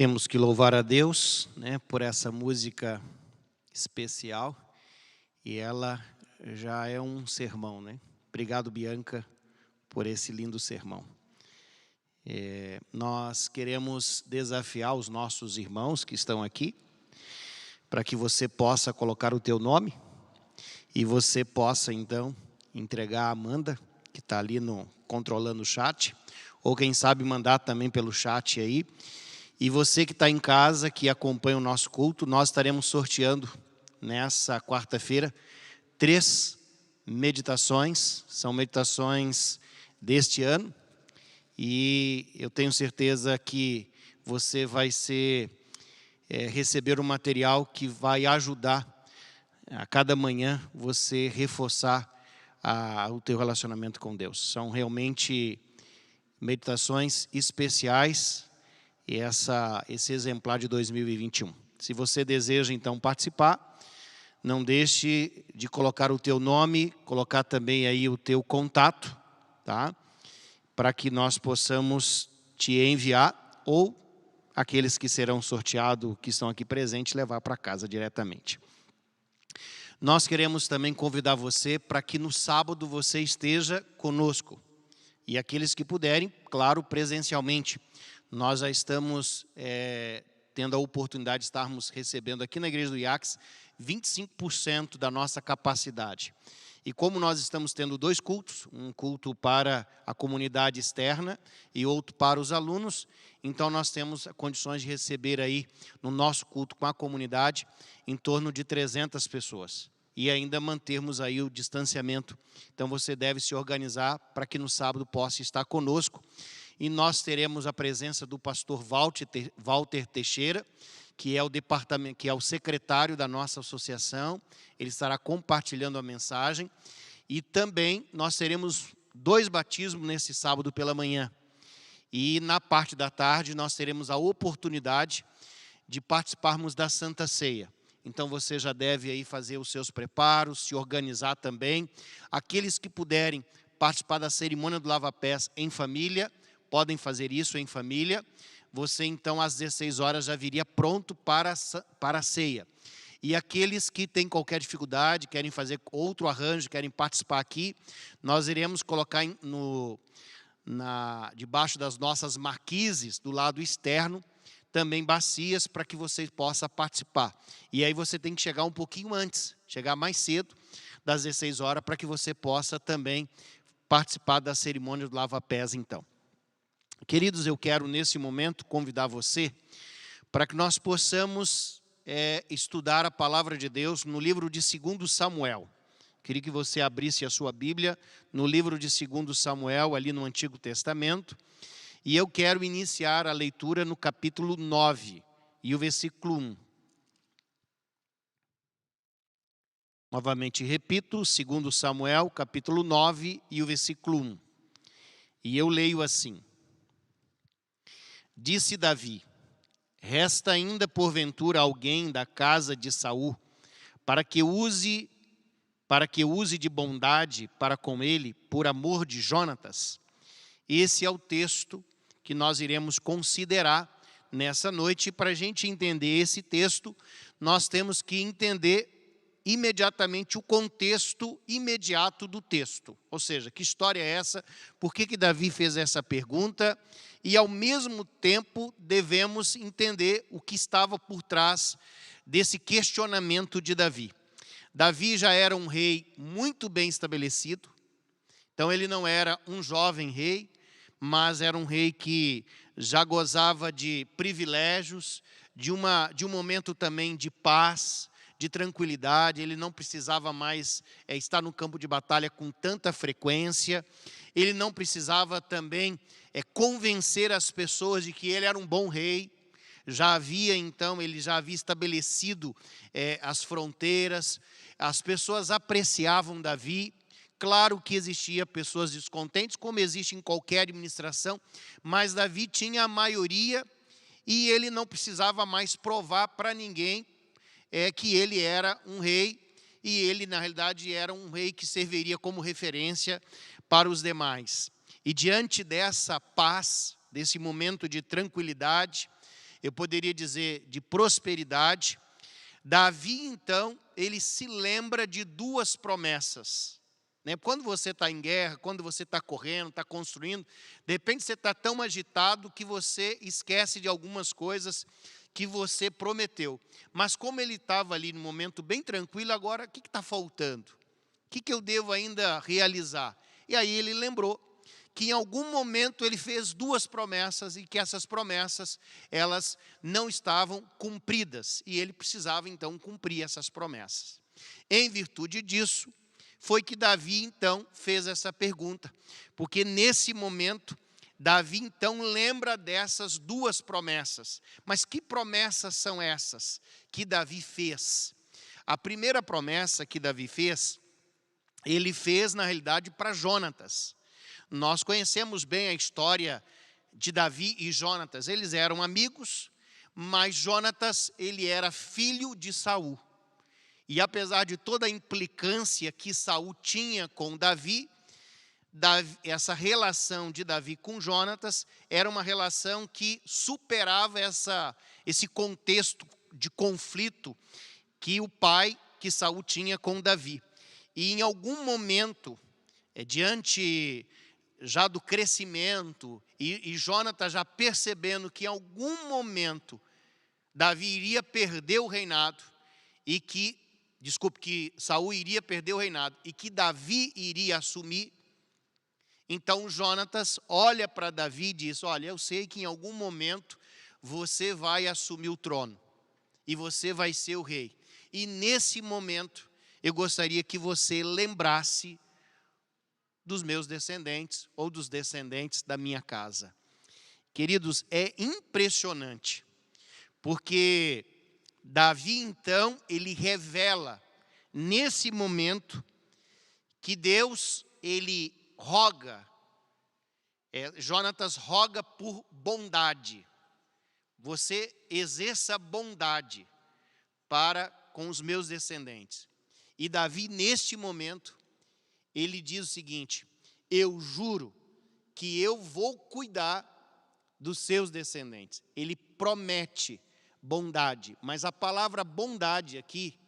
Temos que louvar a Deus, né, por essa música especial, e ela já é um sermão, né? Obrigado, Bianca, por esse lindo sermão. Nós queremos desafiar os nossos irmãos que estão aqui, para que você possa colocar o teu nome, e você possa, então, entregar a Amanda, que está ali controlando o chat, ou quem sabe mandar também pelo chat aí. E você que está em casa, que acompanha o nosso culto, nós estaremos sorteando nessa quarta-feira 3 meditações, são meditações deste ano, e eu tenho certeza que você vai receber um material que vai ajudar a cada manhã você reforçar o teu relacionamento com Deus. São realmente meditações especiais, e esse exemplar de 2021. Se você deseja, então, participar, não deixe de colocar o teu nome, colocar também aí o teu contato, tá? Para que nós possamos te enviar, ou aqueles que serão sorteados, que estão aqui presentes, levar para casa diretamente. Nós queremos também convidar você para que no sábado você esteja conosco. E aqueles que puderem, claro, presencialmente. Nós já estamos tendo a oportunidade de estarmos recebendo aqui na Igreja do IACS 25% da nossa capacidade. E como nós estamos tendo 2 cultos, um culto para a comunidade externa e outro para os alunos, então nós temos condições de receber aí no nosso culto com a comunidade em torno de 300 pessoas. E ainda mantermos aí o distanciamento. Então você deve se organizar para que no sábado possa estar conosco. E nós teremos a presença do pastor Walter Teixeira, que é o secretário da nossa associação. Ele estará compartilhando a mensagem. E também nós teremos 2 batismos nesse sábado pela manhã. E na parte da tarde nós teremos a oportunidade de participarmos da Santa Ceia. Então você já deve aí fazer os seus preparos, se organizar também. Aqueles que puderem participar da cerimônia do lava-pés em família, podem fazer isso em família. Você então às 16 horas já viria pronto para a ceia. E aqueles que têm qualquer dificuldade, querem fazer outro arranjo, querem participar aqui, nós iremos colocar debaixo das nossas marquises, do lado externo, também bacias para que você possa participar. E aí você tem que chegar um pouquinho antes, chegar mais cedo, das 16 horas, para que você possa também participar da cerimônia do lava-pés, então. Queridos, eu quero nesse momento convidar você para que nós possamos estudar a palavra de Deus no livro de 2 Samuel. Queria que você abrisse a sua Bíblia no livro de 2 Samuel, ali no Antigo Testamento. E eu quero iniciar a leitura no capítulo 9 e o versículo 1. Novamente repito, 2 Samuel, capítulo 9 e o versículo 1. E eu leio assim. Disse Davi: resta ainda porventura alguém da casa de Saul, para que use de bondade para com ele, por amor de Jonatas. Esse é o texto que nós iremos considerar nessa noite. E para a gente entender esse texto, nós temos que entender imediatamente o contexto imediato do texto. Ou seja, que história é essa? Por que Davi fez essa pergunta? E, ao mesmo tempo, devemos entender o que estava por trás desse questionamento de Davi. Davi já era um rei muito bem estabelecido. Então, ele não era um jovem rei, mas era um rei que já gozava de privilégios, de um momento também de paz, de tranquilidade. Ele não precisava mais estar no campo de batalha com tanta frequência. Ele não precisava também convencer as pessoas de que ele era um bom rei. Ele já havia estabelecido as fronteiras. As pessoas apreciavam Davi. Claro que existia pessoas descontentes, como existe em qualquer administração, mas Davi tinha a maioria e ele não precisava mais provar para ninguém que ele era um rei, e ele, na realidade, era um rei que serviria como referência para os demais. E diante dessa paz, desse momento de tranquilidade, eu poderia dizer de prosperidade. Davi, então, ele se lembra de duas promessas. Quando você está em guerra, quando você está correndo, está construindo, de repente você está tão agitado que você esquece de algumas coisas que você prometeu. Mas como ele estava ali num momento bem tranquilo, agora o que está faltando? O que eu devo ainda realizar? E aí ele lembrou que em algum momento ele fez duas promessas e que essas promessas, elas não estavam cumpridas. E ele precisava então cumprir essas promessas. Em virtude disso, foi que Davi, então, fez essa pergunta. Porque nesse momento, Davi, então, lembra dessas duas promessas. Mas que promessas são essas que Davi fez? A primeira promessa que Davi fez, ele fez, na realidade, para Jonatas. Nós conhecemos bem a história de Davi e Jonatas. Eles eram amigos, mas Jonatas, ele era filho de Saul. E apesar de toda a implicância que Saul tinha com Davi, essa relação de Davi com Jonatas era uma relação que superava esse contexto de conflito que Saul tinha com Davi. E em algum momento, diante já do crescimento, e Jonatas já percebendo que em algum momento Davi iria perder o reinado, que Saul iria perder o reinado e que Davi iria assumir, então Jonatas olha para Davi e diz: olha, eu sei que em algum momento você vai assumir o trono e você vai ser o rei. E nesse momento eu gostaria que você lembrasse dos meus descendentes ou dos descendentes da minha casa. Queridos, é impressionante, porque Davi, então, ele revela nesse momento que Deus, ele roga, Jonatas roga por bondade. Você exerça bondade para com os meus descendentes. E Davi, neste momento, ele diz o seguinte: eu juro que eu vou cuidar dos seus descendentes. Ele promete bondade, mas a palavra bondade aqui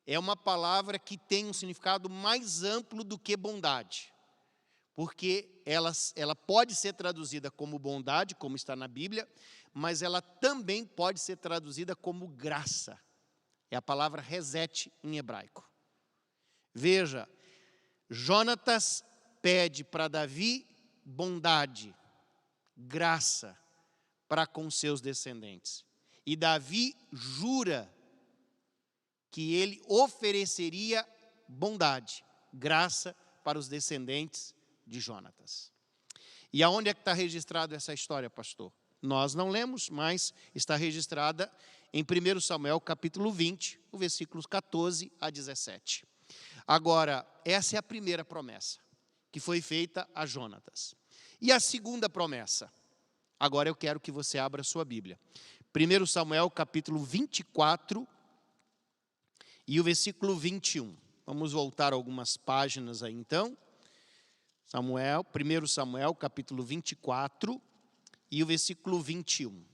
é uma palavra que tem um significado mais amplo do que bondade, porque ela pode ser traduzida como bondade, como está na Bíblia, mas ela também pode ser traduzida como graça. É a palavra reset em hebraico. Veja, Jonatas pede para Davi bondade, graça para com seus descendentes. E Davi jura que ele ofereceria bondade, graça para os descendentes de Jonatas. E aonde é que está registrada essa história, pastor? Nós não lemos, mas está registrada em 1 Samuel capítulo 20, o versículos 14 a 17. Agora, essa é a primeira promessa que foi feita a Jonatas. E a segunda promessa? Agora eu quero que você abra a sua Bíblia. 1 Samuel capítulo 24 e o versículo 21. Vamos voltar algumas páginas aí então. 1 Samuel capítulo 24 e o versículo 21.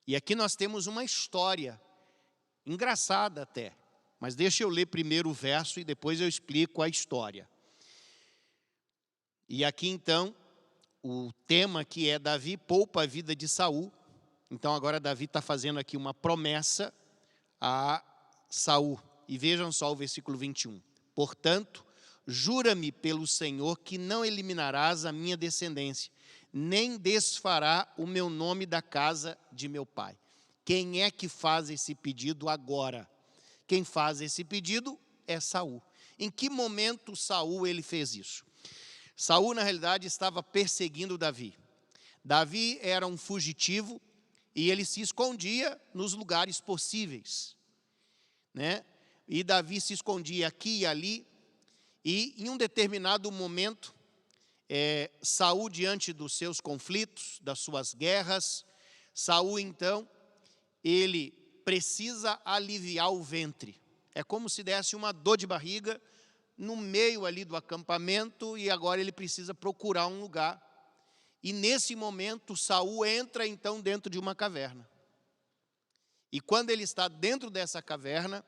E aqui nós temos uma história engraçada até. Mas deixa eu ler primeiro o verso e depois eu explico a história. E aqui então, o tema que é Davi poupa a vida de Saul. Então agora Davi está fazendo aqui uma promessa a Saul. E vejam só o versículo 21. Portanto, jura-me pelo Senhor que não eliminarás a minha descendência, nem desfará o meu nome da casa de meu pai. Quem é que faz esse pedido agora? Quem faz esse pedido é Saul. Em que momento Saul ele fez isso? Saul, na realidade, estava perseguindo Davi. Davi era um fugitivo e ele se escondia nos lugares possíveis, E Davi se escondia aqui e ali. E em um determinado momento, Saul, diante dos seus conflitos, das suas guerras, Saul, então, ele precisa aliviar o ventre. É como se desse uma dor de barriga no meio ali do acampamento e agora ele precisa procurar um lugar. E nesse momento Saul entra então dentro de uma caverna. E quando ele está dentro dessa caverna,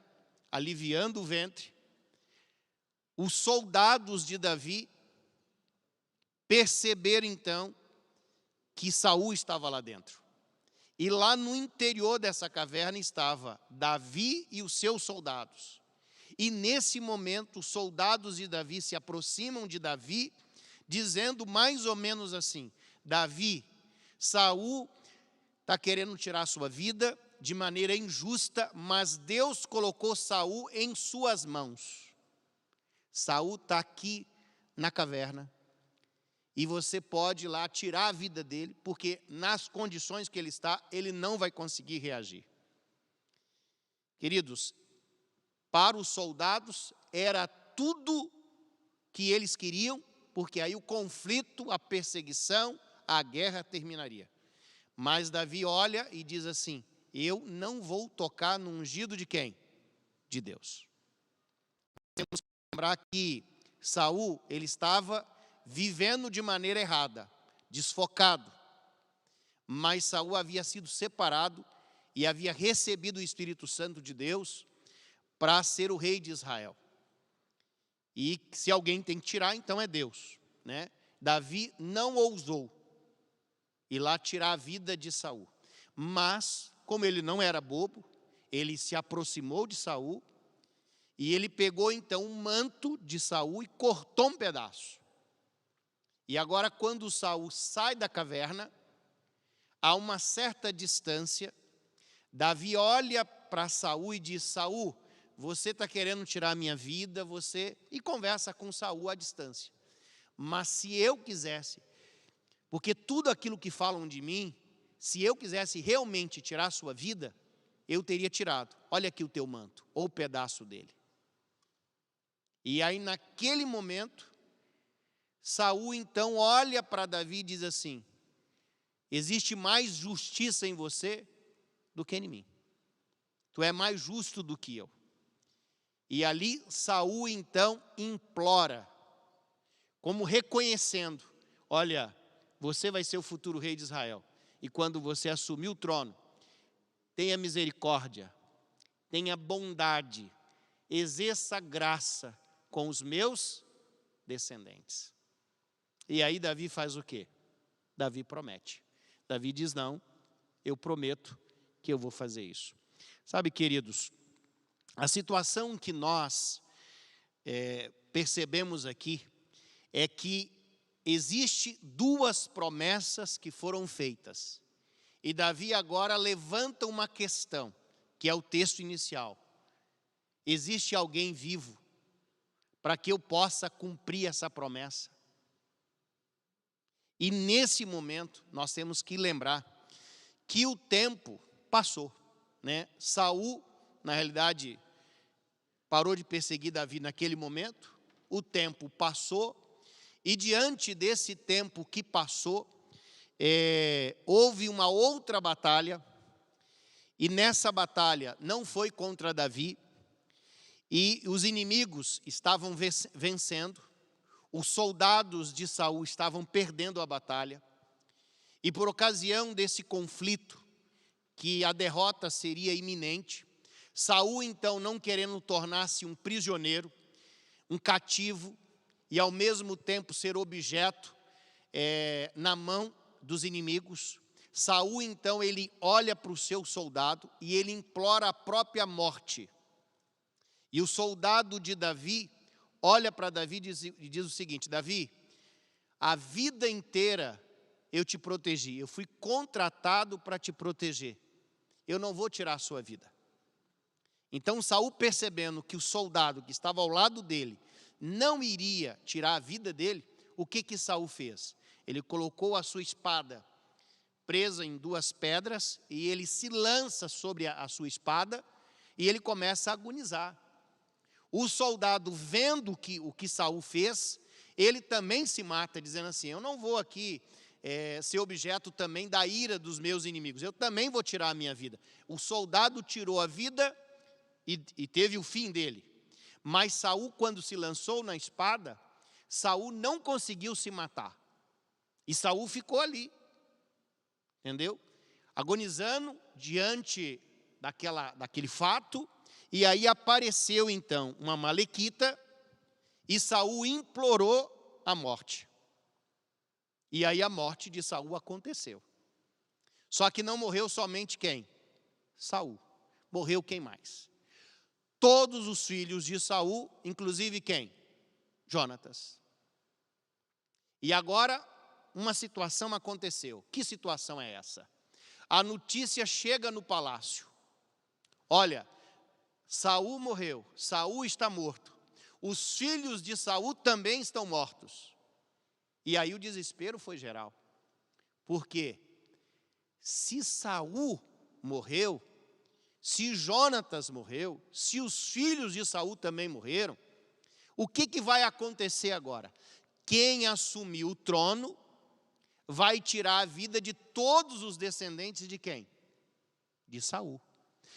aliviando o ventre, os soldados de Davi perceberam então que Saul estava lá dentro. E lá no interior dessa caverna estava Davi e os seus soldados. E nesse momento, os soldados de Davi se aproximam de Davi, dizendo mais ou menos assim: Davi, Saul está querendo tirar a sua vida de maneira injusta, mas Deus colocou Saul em suas mãos. Saul está aqui na caverna, e você pode ir lá tirar a vida dele, porque nas condições que ele está, ele não vai conseguir reagir. Queridos, para os soldados era tudo que eles queriam, porque aí o conflito, a perseguição, a guerra terminaria. Mas Davi olha e diz assim: eu não vou tocar no ungido de quem? De Deus. Temos que lembrar que Saul, ele estava vivendo de maneira errada, desfocado. Mas Saul havia sido separado e havia recebido o Espírito Santo de Deus para ser o rei de Israel. E se alguém tem que tirar, então é Deus, né? Davi não ousou ir lá tirar a vida de Saul. Mas, como ele não era bobo, ele se aproximou de Saul e ele pegou então um manto de Saul e cortou um pedaço. E agora, quando Saul sai da caverna, a uma certa distância, Davi olha para Saul e diz: Saul, você está querendo tirar a minha vida, e conversa com Saul à distância. Mas se eu quisesse, porque tudo aquilo que falam de mim, se eu quisesse realmente tirar a sua vida, eu teria tirado. Olha aqui o teu manto, ou o pedaço dele. E aí naquele momento, Saul então olha para Davi e diz assim: existe mais justiça em você do que em mim. Tu é mais justo do que eu. E ali Saul então implora, como reconhecendo: olha, você vai ser o futuro rei de Israel. E quando você assumir o trono, tenha misericórdia, tenha bondade, exerça graça com os meus descendentes. E aí Davi faz o quê? Davi promete. Davi diz: não, eu prometo que eu vou fazer isso. Sabe, queridos, a situação que nós percebemos aqui é que existe duas promessas que foram feitas. E Davi agora levanta uma questão, que é o texto inicial. Existe alguém vivo para que eu possa cumprir essa promessa? E nesse momento, nós temos que lembrar que o tempo passou, né? Saul, na realidade, parou de perseguir Davi naquele momento, o tempo passou, e diante desse tempo que passou, houve uma outra batalha, e nessa batalha não foi contra Davi, e os inimigos estavam vencendo, os soldados de Saul estavam perdendo a batalha, e por ocasião desse conflito, que a derrota seria iminente, Saul então, não querendo tornar-se um prisioneiro, um cativo, e ao mesmo tempo ser objeto na mão dos inimigos, Saul então ele olha para o seu soldado e ele implora a própria morte. E o soldado de Davi olha para Davi e diz o seguinte: Davi, a vida inteira eu te protegi, eu fui contratado para te proteger, eu não vou tirar a sua vida. Então Saul, percebendo que o soldado que estava ao lado dele não iria tirar a vida dele, o que Saul fez? Ele colocou a sua espada presa em duas pedras e ele se lança sobre a sua espada e ele começa a agonizar. O soldado, vendo o que Saul fez, ele também se mata, dizendo assim: eu não vou aqui ser objeto também da ira dos meus inimigos, eu também vou tirar a minha vida. O soldado tirou a vida e teve o fim dele. Mas Saul, quando se lançou na espada, Saul não conseguiu se matar. E Saul ficou ali, entendeu? Agonizando diante daquele fato, e aí apareceu então uma amalequita, e Saul implorou a morte. E aí a morte de Saul aconteceu. Só que não morreu somente quem? Saul. Morreu quem mais? Todos os filhos de Saul, inclusive quem? Jonatas. E agora uma situação aconteceu. Que situação é essa? A notícia chega no palácio. Olha, Saul morreu, Saul está morto. Os filhos de Saul também estão mortos. E aí o desespero foi geral. Porque se Saul morreu, se Jonatas morreu, se os filhos de Saul também morreram, o que vai acontecer agora? Quem assumir o trono vai tirar a vida de todos os descendentes de quem? De Saul.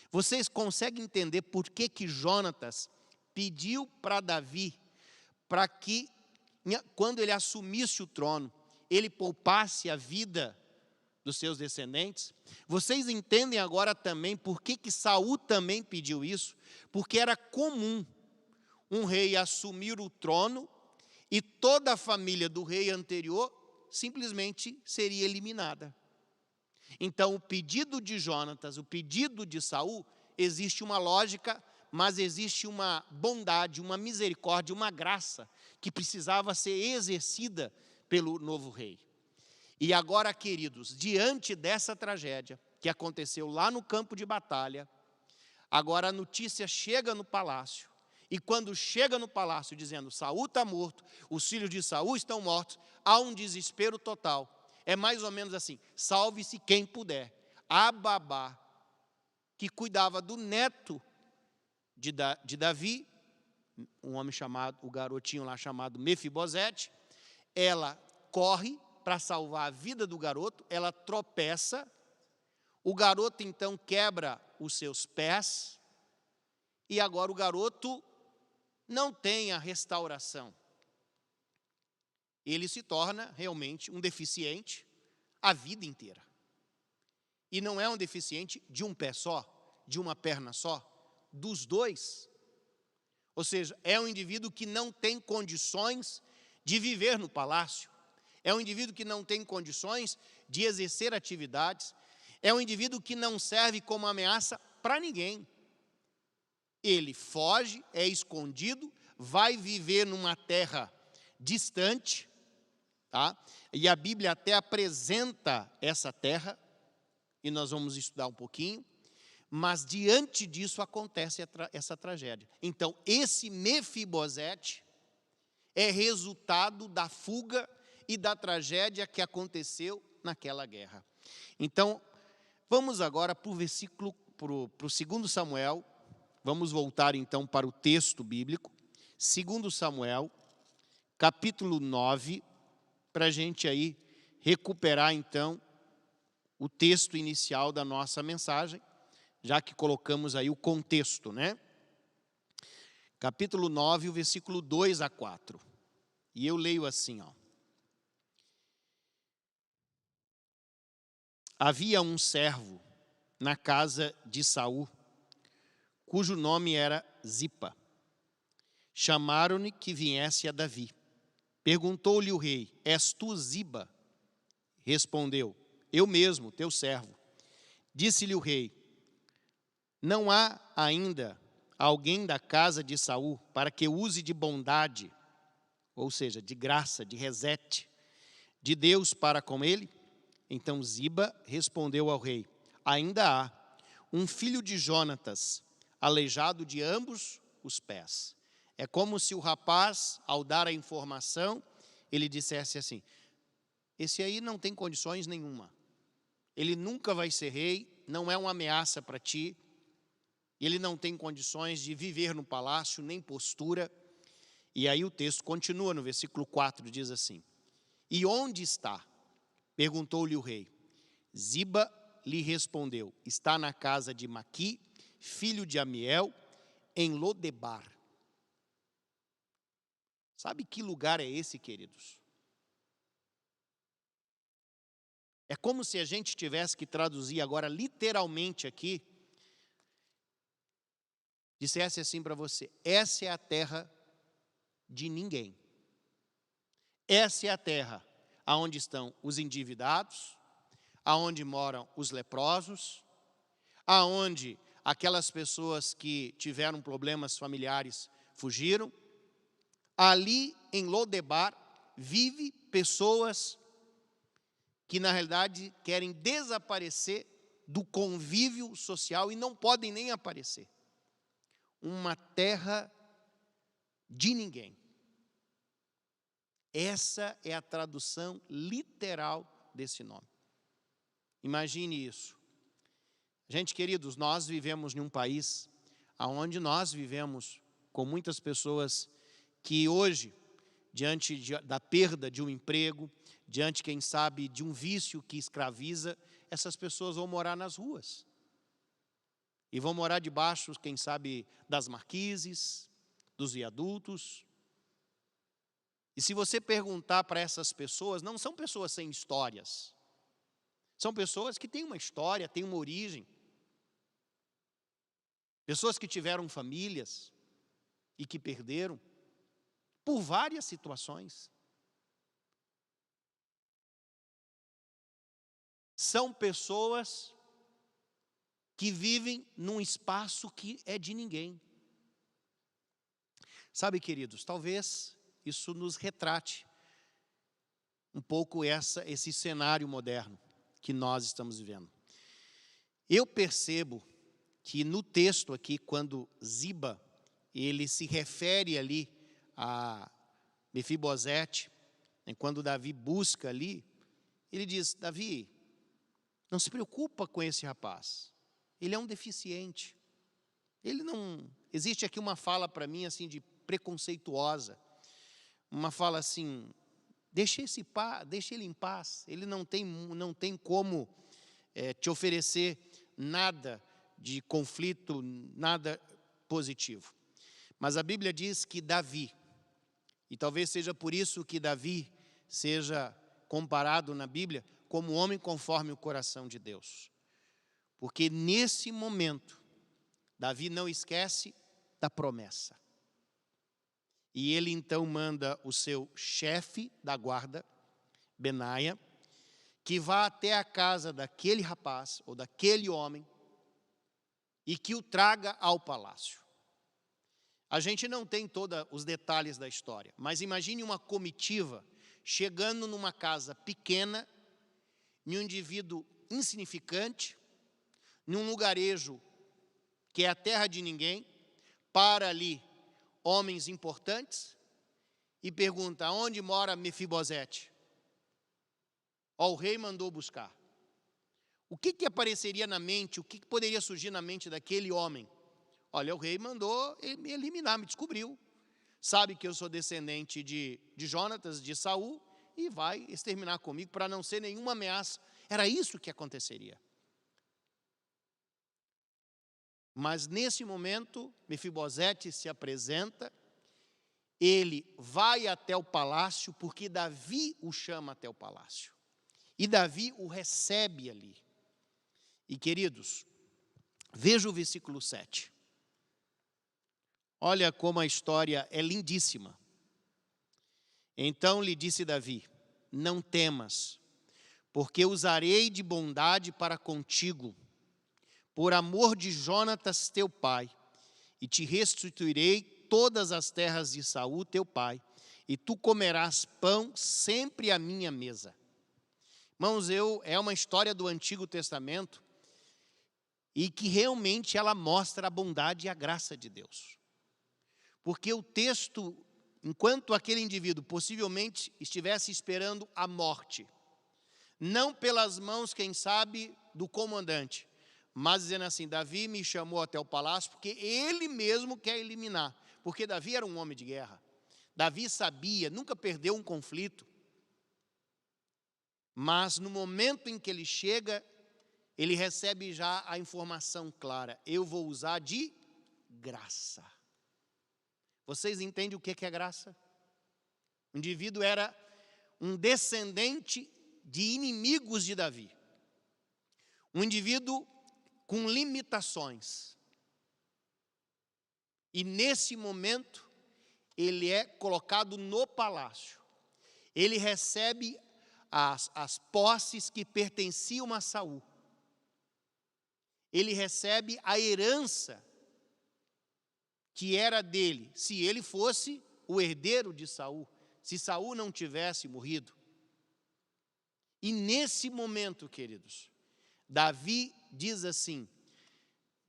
Vocês conseguem entender por que Jonatas pediu para Davi, para que, quando ele assumisse o trono, ele poupasse a vida dos seus descendentes? Vocês entendem agora também por que Saul também pediu isso? Porque era comum um rei assumir o trono e toda a família do rei anterior simplesmente seria eliminada. Então, o pedido de Jonatas, o pedido de Saul, existe uma lógica, mas existe uma bondade, uma misericórdia, uma graça que precisava ser exercida pelo novo rei. E agora, queridos, diante dessa tragédia que aconteceu lá no campo de batalha, agora a notícia chega no palácio. E quando chega no palácio dizendo, Saul está morto, os filhos de Saul estão mortos, há um desespero total. É mais ou menos assim, salve-se quem puder. A babá, que cuidava do neto de Davi, um homem chamado, o garotinho lá chamado Mefibosete, ela corre para salvar a vida do garoto, ela tropeça, o garoto então quebra os seus pés, e agora o garoto não tem a restauração. Ele se torna realmente um deficiente a vida inteira. E não é um deficiente de um pé só, de uma perna só, dos dois. Ou seja, é um indivíduo que não tem condições de viver no palácio. É um indivíduo que não tem condições de exercer atividades. É um indivíduo que não serve como ameaça para ninguém. Ele foge, é escondido, vai viver numa terra distante, tá? E a Bíblia até apresenta essa terra, e nós vamos estudar um pouquinho, mas diante disso acontece essa tragédia. Então, esse Mefibosete é resultado da fuga e da tragédia que aconteceu naquela guerra. Então, vamos agora para o versículo, para o 2 Samuel, vamos voltar então para o texto bíblico, 2 Samuel, capítulo 9, para a gente aí recuperar então o texto inicial da nossa mensagem, já que colocamos aí o contexto, né? Capítulo 9, o versículo 2 a 4. E eu leio assim, ó. Havia um servo na casa de Saul, cujo nome era Zipa. Chamaram-lhe que viesse a Davi. Perguntou-lhe o rei, és tu Ziba? Respondeu, eu mesmo, teu servo. Disse-lhe o rei, não há ainda alguém da casa de Saul para que use de bondade, ou seja, de graça, de resete, de Deus para com ele? Então Ziba respondeu ao rei, ainda há um filho de Jonatas, aleijado de ambos os pés. É como se o rapaz, ao dar a informação, ele dissesse assim, esse aí não tem condições nenhuma, ele nunca vai ser rei, não é uma ameaça para ti, ele não tem condições de viver no palácio, nem postura. E aí o texto continua no versículo 4, diz assim, e onde está? Perguntou-lhe o rei. Ziba lhe respondeu, está na casa de Maqui, filho de Amiel, em Lodebar. Sabe que lugar é esse, queridos? É como se a gente tivesse que traduzir agora literalmente aqui, dissesse assim para você: essa é a terra de ninguém. Essa é a terra aonde estão os endividados, aonde moram os leprosos, aonde aquelas pessoas que tiveram problemas familiares fugiram. Ali em Lodebar vive pessoas que na realidade querem desaparecer do convívio social e não podem nem aparecer. Uma terra de ninguém. Essa é a tradução literal desse nome. Imagine isso. Gente, queridos, nós vivemos em um país onde nós vivemos com muitas pessoas que hoje, diante da perda de um emprego, diante, quem sabe, de um vício que escraviza, essas pessoas vão morar nas ruas. E vão morar debaixo, quem sabe, das marquises, dos viadutos. E se você perguntar para essas pessoas, não são pessoas sem histórias. São pessoas que têm uma história, têm uma origem. Pessoas que tiveram famílias e que perderam por várias situações. São pessoas que vivem num espaço que é de ninguém. Sabe, queridos, talvez isso nos retrate um pouco esse cenário moderno que nós estamos vivendo. Eu percebo que no texto aqui, quando Ziba, ele se refere ali a Mefibosete, quando Davi busca ali, ele diz: Davi, não se preocupa com esse rapaz, ele é um deficiente. Ele não... Existe aqui uma fala para mim assim de preconceituosa, uma fala assim: deixa ele em paz, ele não tem como te oferecer nada de conflito, nada positivo. Mas a Bíblia diz que Davi, e talvez seja por isso que Davi seja comparado na Bíblia como homem conforme o coração de Deus. Porque nesse momento, Davi não esquece da promessa. E ele então manda o seu chefe da guarda, Benaia, que vá até a casa daquele rapaz, ou daquele homem, e que o traga ao palácio. A gente não tem todos os detalhes da história, mas imagine uma comitiva chegando numa casa pequena, em um indivíduo insignificante, num lugarejo que é a terra de ninguém, para ali homens importantes, e pergunta: onde mora Mefibosete? Ó, o rei mandou buscar. O que apareceria na mente, o que poderia surgir na mente daquele homem? Olha, o rei mandou me eliminar, me descobriu. Sabe que eu sou descendente de Jonatas, de Saul, e vai exterminar comigo para não ser nenhuma ameaça. Era isso que aconteceria. Mas nesse momento, Mefibosete se apresenta, ele vai até o palácio, porque Davi o chama até o palácio. E Davi o recebe ali. E, queridos, veja o versículo 7. Olha como a história é lindíssima. Então lhe disse Davi: não temas, porque usarei de bondade para contigo, por amor de Jonatas teu pai, e te restituirei todas as terras de Saul teu pai, e tu comerás pão sempre à minha mesa. Irmãos, é uma história do Antigo Testamento, e que realmente ela mostra a bondade e a graça de Deus. Porque o texto, enquanto aquele indivíduo possivelmente estivesse esperando a morte, não pelas mãos, quem sabe, do comandante, mas dizendo assim: Davi me chamou até o palácio porque ele mesmo quer eliminar. Porque Davi era um homem de guerra. Davi sabia, nunca perdeu um conflito. Mas no momento em que ele chega, ele recebe já a informação clara: eu vou usar de graça. Vocês entendem o que é graça? O indivíduo era um descendente de inimigos de Davi. Um indivíduo com limitações. E nesse momento, ele é colocado no palácio. Ele recebe as posses que pertenciam a Saul. Ele recebe a herança que era dele, se ele fosse o herdeiro de Saul, se Saul não tivesse morrido. E nesse momento, queridos, Davi diz assim,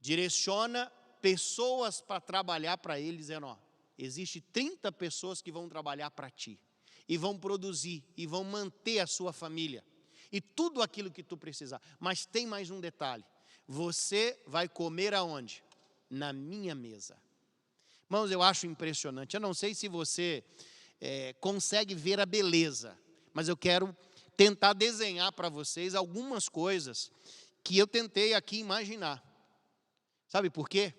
direciona pessoas para trabalhar para ele, dizendo, ó, existe 30 pessoas que vão trabalhar para ti, e vão produzir, e vão manter a sua família, e tudo aquilo que tu precisar. Mas tem mais um detalhe, você vai comer aonde? Na minha mesa. Irmãos, eu acho impressionante, eu não sei se você consegue ver a beleza, mas eu quero tentar desenhar para vocês algumas coisas que eu tentei aqui imaginar. Sabe por quê?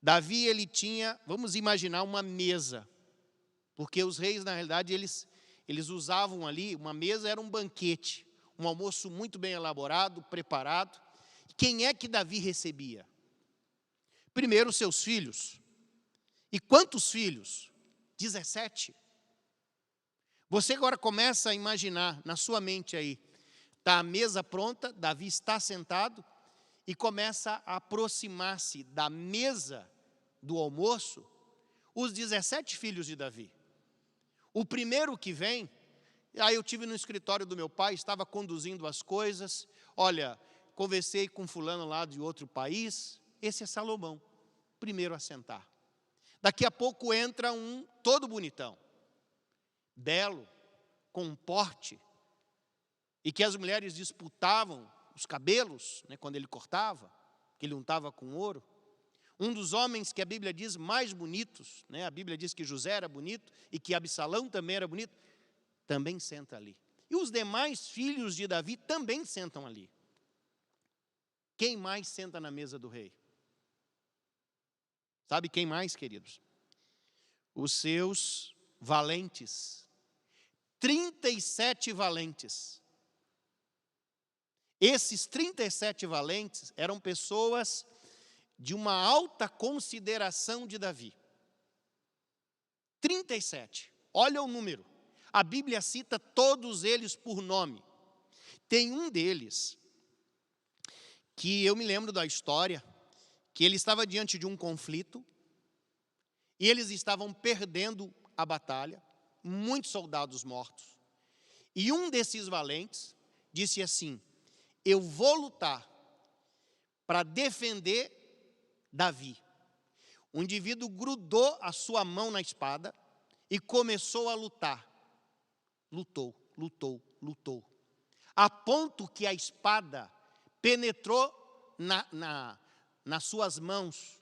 Davi, ele tinha, vamos imaginar uma mesa, porque os reis, na realidade, eles usavam ali, uma mesa era um banquete, um almoço muito bem elaborado, preparado. Quem é que Davi recebia? Primeiro, os seus filhos. E quantos filhos? 17. Você agora começa a imaginar na sua mente aí, está a mesa pronta, Davi está sentado e começa a aproximar-se da mesa do almoço, os 17 filhos de Davi. O primeiro que vem, aí eu tive no escritório do meu pai, estava conduzindo as coisas, olha, conversei com fulano lá de outro país, esse é Salomão, primeiro a sentar. Daqui a pouco entra um todo bonitão, belo, com porte, e que as mulheres disputavam os cabelos, né, quando ele cortava, que ele untava com ouro. Um dos homens que a Bíblia diz mais bonitos, né, a Bíblia diz que José era bonito e que Absalão também era bonito, também senta ali. E os demais filhos de Davi também sentam ali. Quem mais senta na mesa do rei? Sabe quem mais, queridos? Os seus valentes. 37 valentes. Esses 37 valentes eram pessoas de uma alta consideração de Davi. 37. Olha o número. A Bíblia cita todos eles por nome. Tem um deles que eu me lembro da história, que ele estava diante de um conflito, e eles estavam perdendo a batalha, muitos soldados mortos. E um desses valentes disse assim, eu vou lutar para defender Davi. O indivíduo grudou a sua mão na espada e começou a lutar. Lutou, lutou, lutou. A ponto que a espada penetrou nas suas mãos.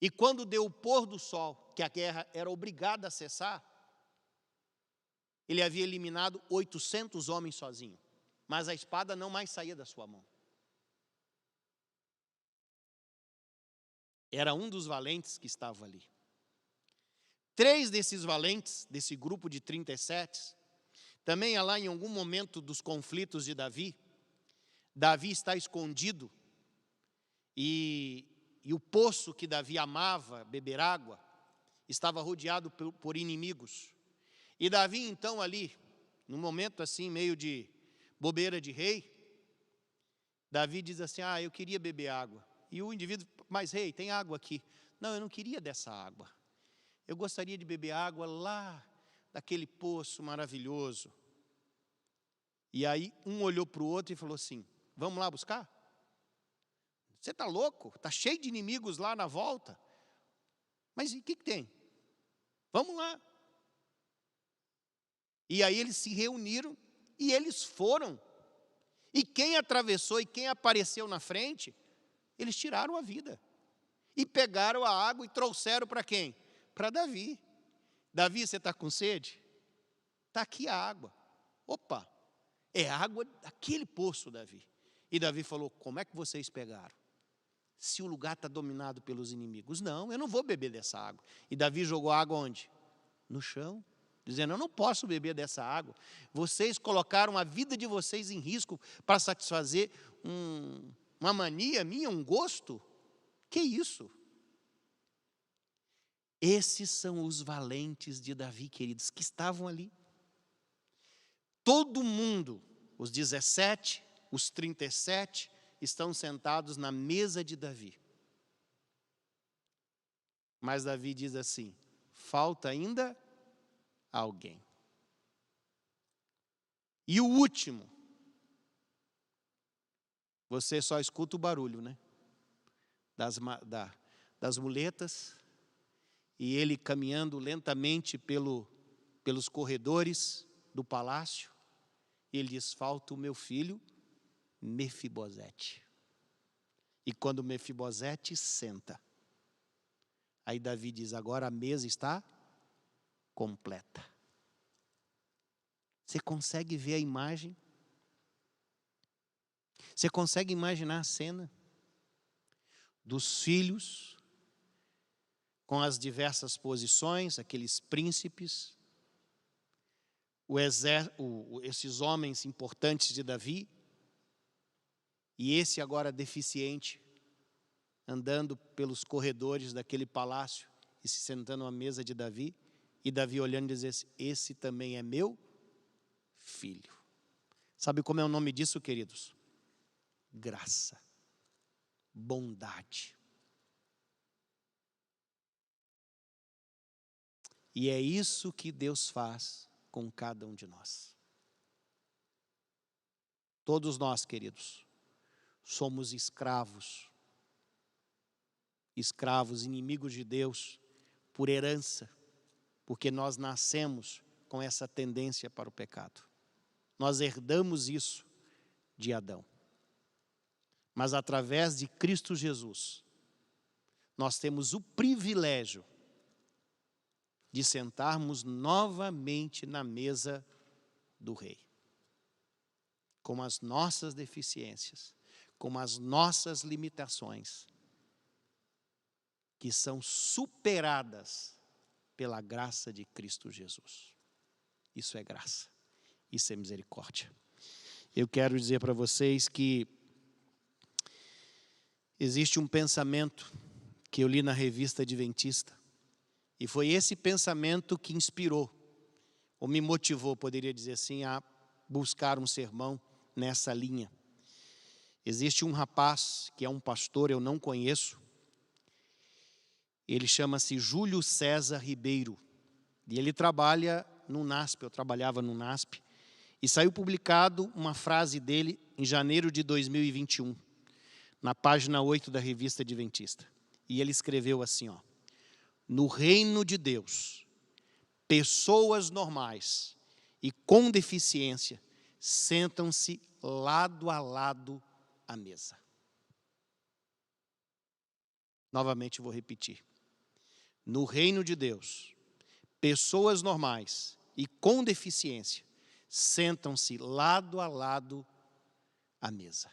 E quando deu o pôr do sol, que a guerra era obrigada a cessar, ele havia eliminado 800 homens sozinho. Mas a espada não mais saía da sua mão. Era um dos valentes que estava ali. 3 desses valentes, desse grupo de 37, também lá em algum momento dos conflitos de Davi, Davi está escondido e o poço que Davi amava beber água estava rodeado por inimigos. E Davi então ali, num momento assim meio de bobeira de rei, Davi diz assim, eu queria beber água. E o indivíduo, mas rei, tem água aqui. Não, eu não queria dessa água. Eu gostaria de beber água lá, daquele poço maravilhoso. E aí um olhou para o outro e falou assim, vamos lá buscar? Você está louco? Está cheio de inimigos lá na volta. Mas o que tem? Vamos lá. E aí eles se reuniram e eles foram. E quem atravessou e quem apareceu na frente, eles tiraram a vida. E pegaram a água e trouxeram para quem? Para Davi. Davi, você está com sede? Está aqui a água. Opa, é água daquele poço, Davi. E Davi falou, como é que vocês pegaram? Se o lugar está dominado pelos inimigos. Não, eu não vou beber dessa água. E Davi jogou a água onde? No chão. Dizendo, eu não posso beber dessa água. Vocês colocaram a vida de vocês em risco para satisfazer uma mania minha, um gosto? Que isso? Esses são os valentes de Davi, queridos, que estavam ali. Todo mundo, os 17, os 37, estão sentados na mesa de Davi. Mas Davi diz assim: falta ainda alguém. E o último, você só escuta o barulho, né? Das muletas, e ele caminhando lentamente pelos corredores do palácio, e ele diz: falta o meu filho Mefibosete. E quando Mefibosete senta, aí Davi diz: agora a mesa está completa. Você consegue ver a imagem? Você consegue imaginar a cena dos filhos com as diversas posições, aqueles príncipes, esses homens importantes de Davi, e esse agora deficiente, andando pelos corredores daquele palácio e se sentando à mesa de Davi, e Davi olhando e dizendo: esse também é meu filho. Sabe como é o nome disso, queridos? Graça, bondade. E é isso que Deus faz com cada um de nós. Todos nós, queridos, somos escravos, inimigos de Deus, por herança, porque nós nascemos com essa tendência para o pecado. Nós herdamos isso de Adão. Mas através de Cristo Jesus, nós temos o privilégio de sentarmos novamente na mesa do Rei. Com as nossas deficiências, com as nossas limitações, que são superadas pela graça de Cristo Jesus. Isso é graça, isso é misericórdia. Eu quero dizer para vocês que existe um pensamento que eu li na revista Adventista, e foi esse pensamento que inspirou, ou me motivou, poderia dizer assim, a buscar um sermão nessa linha. Existe um rapaz que é um pastor, eu não conheço, ele chama-se Júlio César Ribeiro, e ele trabalha no NASP, eu trabalhava no NASP, e saiu publicado uma frase dele em janeiro de 2021, na página 8 da revista Adventista. E ele escreveu assim, ó: no reino de Deus, pessoas normais e com deficiência sentam-se lado a lado à mesa. Novamente vou repetir. No reino de Deus, pessoas normais e com deficiência sentam-se lado a lado à mesa.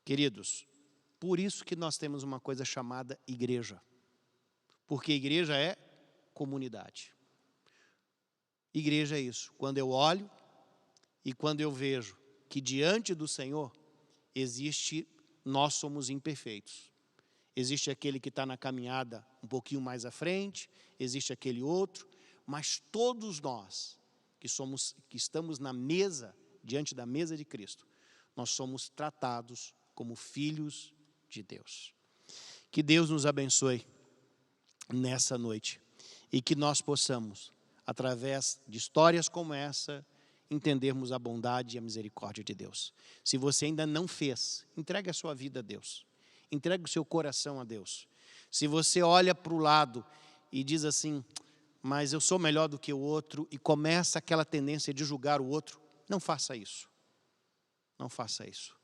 Queridos, por isso que nós temos uma coisa chamada igreja. Porque igreja é comunidade. Igreja é isso. Quando eu olho e quando eu vejo que diante do Senhor nós somos imperfeitos. Existe aquele que está na caminhada um pouquinho mais à frente, existe aquele outro, mas todos nós que estamos na mesa, diante da mesa de Cristo, nós somos tratados como filhos de Deus. Que Deus nos abençoe nessa noite e que nós possamos, através de histórias como essa, entendermos a bondade e a misericórdia de Deus. Se você ainda não fez, entregue a sua vida a Deus, entregue o seu coração a Deus. Se você olha para o lado e diz assim: mas eu sou melhor do que o outro, e começa aquela tendência de julgar o outro, não faça isso. Não faça isso.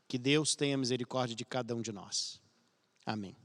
Que Deus tenha misericórdia de cada um de nós. Amém.